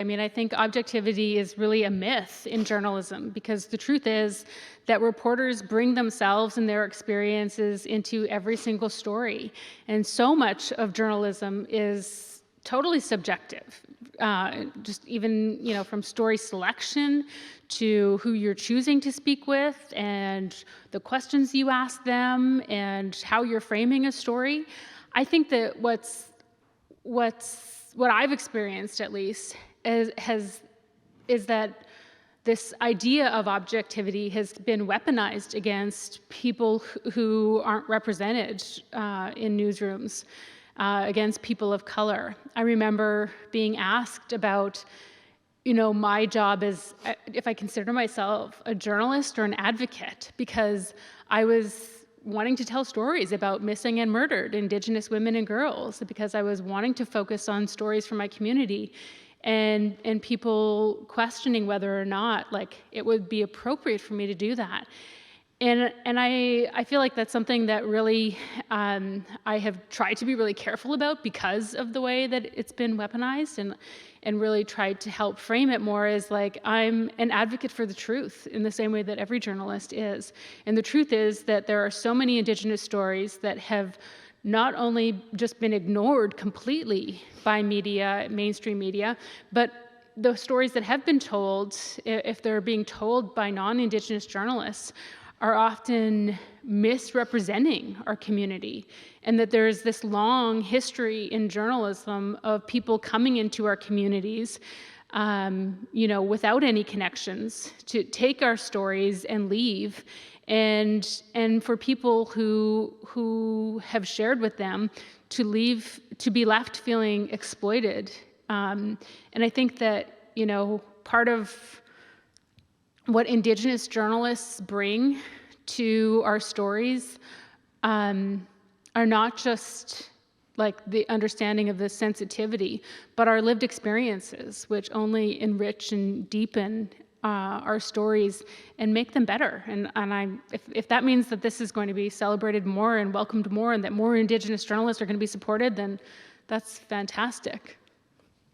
I mean, I think objectivity is really a myth in journalism, because the truth is that reporters bring themselves and their experiences into every single story. And so much of journalism is totally subjective, just even, from story selection to who you're choosing to speak with and the questions you ask them and how you're framing a story. I think that what I've experienced, at least, is that this idea of objectivity has been weaponized against people who aren't represented in newsrooms, against people of color. I remember being asked about, my job as, if I consider myself a journalist or an advocate, because I was wanting to tell stories about missing and murdered Indigenous women and girls, because I was wanting to focus on stories from my community, and people questioning whether or not it would be appropriate for me to do that. And I feel like that's something that really I have tried to be really careful about because of the way that it's been weaponized, and really tried to help frame it more as I'm an advocate for the truth in the same way that every journalist is. And the truth is that there are so many Indigenous stories that have not only just been ignored completely by media, mainstream media, but the stories that have been told, if they're being told by non-Indigenous journalists, are often misrepresenting our community, and that there's this long history in journalism of people coming into our communities, without any connections, to take our stories and leave, and for people who have shared with them to leave, to be left feeling exploited. And I think that, part of what Indigenous journalists bring to our stories are not just the understanding of the sensitivity, but our lived experiences, which only enrich and deepen our stories and make them better. And if that means that this is going to be celebrated more and welcomed more, and that more Indigenous journalists are going to be supported, then that's fantastic.